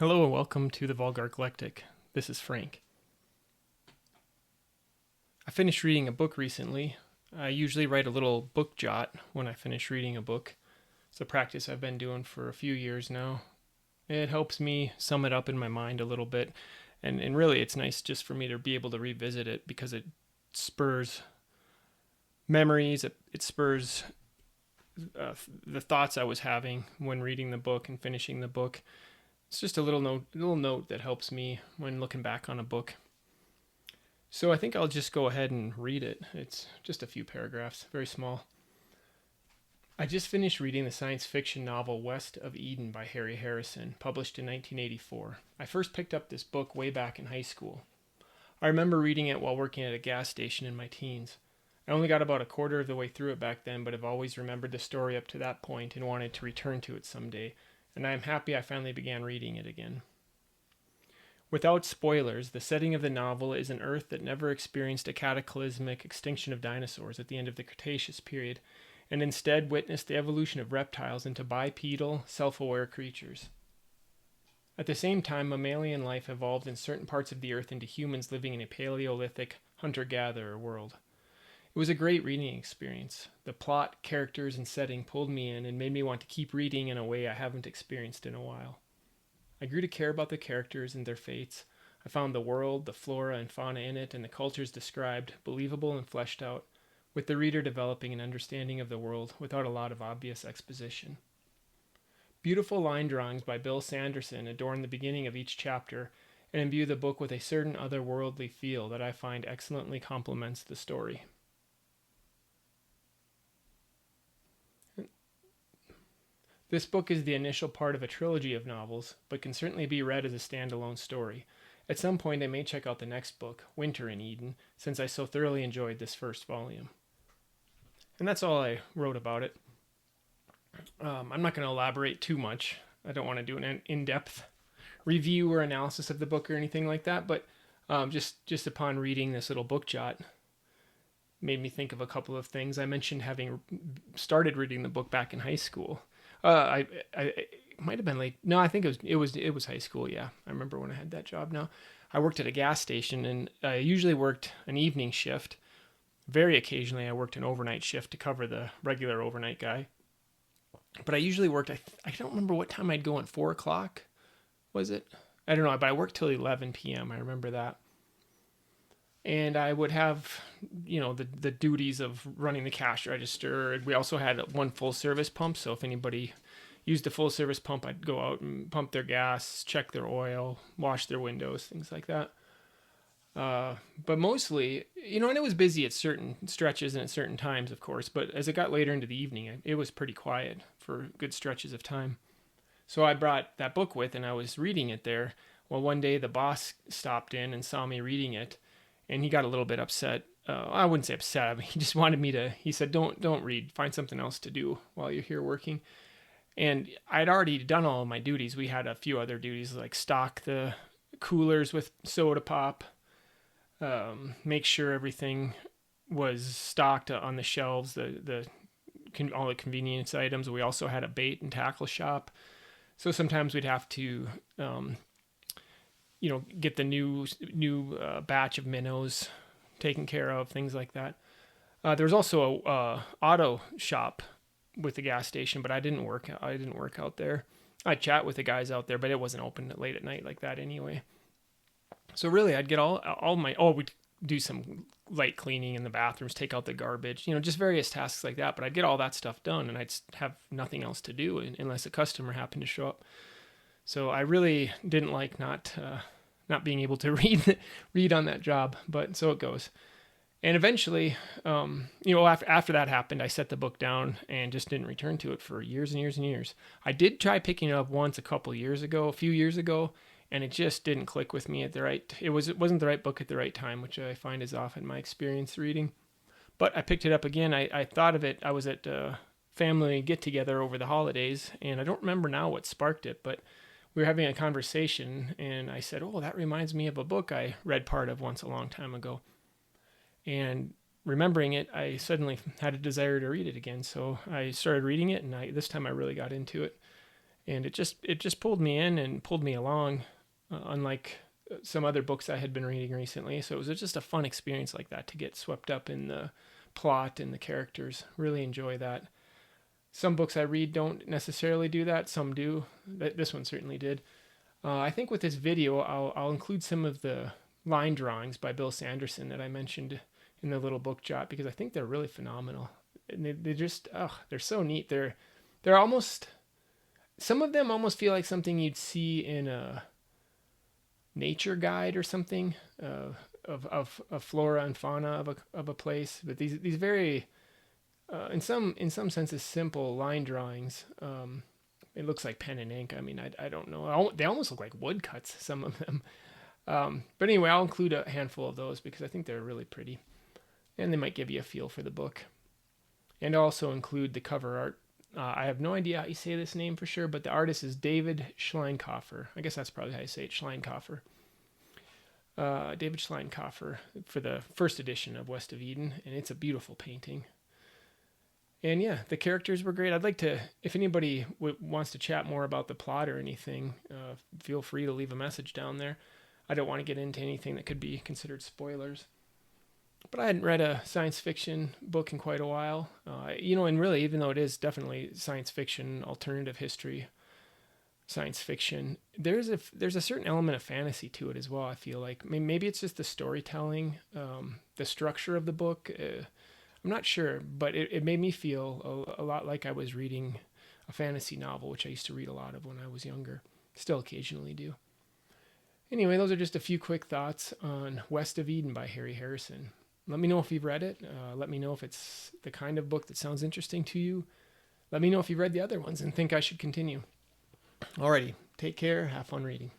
Hello and welcome to the Vulgar Eclectic. This is Frank. I finished reading a book recently. I usually write a little book jot when I finish reading a book. It's a practice I've been doing for a few years now. It helps me sum it up in my mind a little bit, and really it's nice just for me to be able to revisit it because it spurs memories, it spurs the thoughts I was having when reading the book and finishing the book. It's just a little note that helps me when looking back on a book. So I think I'll just go ahead and read it. It's just a few paragraphs, very small. I just finished reading the science fiction novel West of Eden by Harry Harrison, published in 1984. I first picked up this book way back in high school. I remember reading it while working at a gas station in my teens. I only got about a quarter of the way through it back then, but have always remembered the story up to that point and wanted to return to it someday, and I am happy I finally began reading it again. Without spoilers, the setting of the novel is an Earth that never experienced a cataclysmic extinction of dinosaurs at the end of the Cretaceous period, and instead witnessed the evolution of reptiles into bipedal, self-aware creatures. At the same time, mammalian life evolved in certain parts of the Earth into humans living in a Paleolithic, hunter-gatherer world. It was a great reading experience. The plot, characters, and setting pulled me in and made me want to keep reading in a way I haven't experienced in a while. I grew to care about the characters and their fates. I found the world, the flora and fauna in it, and the cultures described believable and fleshed out, with the reader developing an understanding of the world without a lot of obvious exposition. Beautiful line drawings by Bill Sanderson adorn the beginning of each chapter and imbue the book with a certain otherworldly feel that I find excellently complements the story. This book is the initial part of a trilogy of novels, but can certainly be read as a standalone story. At some point I may check out the next book, Winter in Eden, since I so thoroughly enjoyed this first volume. And that's all I wrote about it. I'm not going to elaborate too much. I don't want to do an in-depth review or analysis of the book or anything like that, but just upon reading this little book jot, made me think of a couple of things. I mentioned having started reading the book back in high school. I might have been late. No, I think it was high school. Yeah, I remember when I had that job. Now, I worked at a gas station, and I usually worked an evening shift. Very occasionally, I worked an overnight shift to cover the regular overnight guy. But I usually worked. I don't remember what time I'd go at 4:00. Was it? I don't know. But I worked till 11 p.m. I remember that. And I would have, the duties of running the cash register. We also had one full service pump, so if anybody used a full service pump, I'd go out and pump their gas, check their oil, wash their windows, things like that. But mostly, and it was busy at certain stretches and at certain times, of course, but as it got later into the evening, it was pretty quiet for good stretches of time. So I brought that book with, and I was reading it there. Well, one day the boss stopped in and saw me reading it, and he got a little bit upset. I wouldn't say upset. He just wanted me to, he said, don't read. Find something else to do while you're here working. And I'd already done all of my duties. We had a few other duties, like stock the coolers with soda pop, make sure everything was stocked on the shelves, all the convenience items. We also had a bait and tackle shop. So sometimes we'd have to get the new batch of minnows taken care of, things like that. There was also a auto shop with the gas station, but I didn't work out there. I'd chat with the guys out there, but it wasn't open late at night like that anyway. So really, I'd get all my, we'd do some light cleaning in the bathrooms, take out the garbage, just various tasks like that. But I'd get all that stuff done, and I'd have nothing else to do unless a customer happened to show up. So I really didn't like not being able to read on that job, but so it goes. And eventually, after that happened, I set the book down and just didn't return to it for years and years and years. I did try picking it up once a few years ago, and it just didn't click with me it wasn't the right book at the right time, which I find is often my experience reading. But I picked it up again. I thought of it. I was at a family get-together over the holidays, and I don't remember now what sparked it, but we were having a conversation, and I said, that reminds me of a book I read part of once a long time ago. And remembering it, I suddenly had a desire to read it again. So I started reading it, and this time I really got into it. and it just pulled me in and pulled me along, unlike some other books I had been reading recently. So it was just a fun experience like that to get swept up in the plot and the characters. Really enjoy that. Some books I read don't necessarily do that. Some do. This one certainly did. I think with this video, I'll include some of the line drawings by Bill Sanderson that I mentioned in the little book jot, because I think they're really phenomenal. And they just, they're so neat. They're almost, some of them almost feel like something you'd see in a nature guide or something, of flora and fauna of a place. But these very, in some senses, simple line drawings. It looks like pen and ink. I mean, I don't know. They almost look like woodcuts, some of them. But anyway, I'll include a handful of those because I think they're really pretty. And they might give you a feel for the book. And also include the cover art. I have no idea how you say this name for sure, but the artist is David Schleinkofer. I guess that's probably how you say it, Schleinkofer. David Schleinkofer for the first edition of West of Eden, and it's a beautiful painting. And yeah, the characters were great. I'd like to, if anybody wants to chat more about the plot or anything, feel free to leave a message down there. I don't want to get into anything that could be considered spoilers. But I hadn't read a science fiction book in quite a while. And really, even though it is definitely science fiction, alternative history, science fiction, there's a certain element of fantasy to it as well, I feel like. Maybe it's just the storytelling, the structure of the book. I'm not sure, but it made me feel a lot like I was reading a fantasy novel, which I used to read a lot of when I was younger. Still occasionally do. Anyway, those are just a few quick thoughts on West of Eden by Harry Harrison. Let me know if you've read it. Let me know if it's the kind of book that sounds interesting to you. Let me know if you've read the other ones and think I should continue. Alrighty, take care. Have fun reading.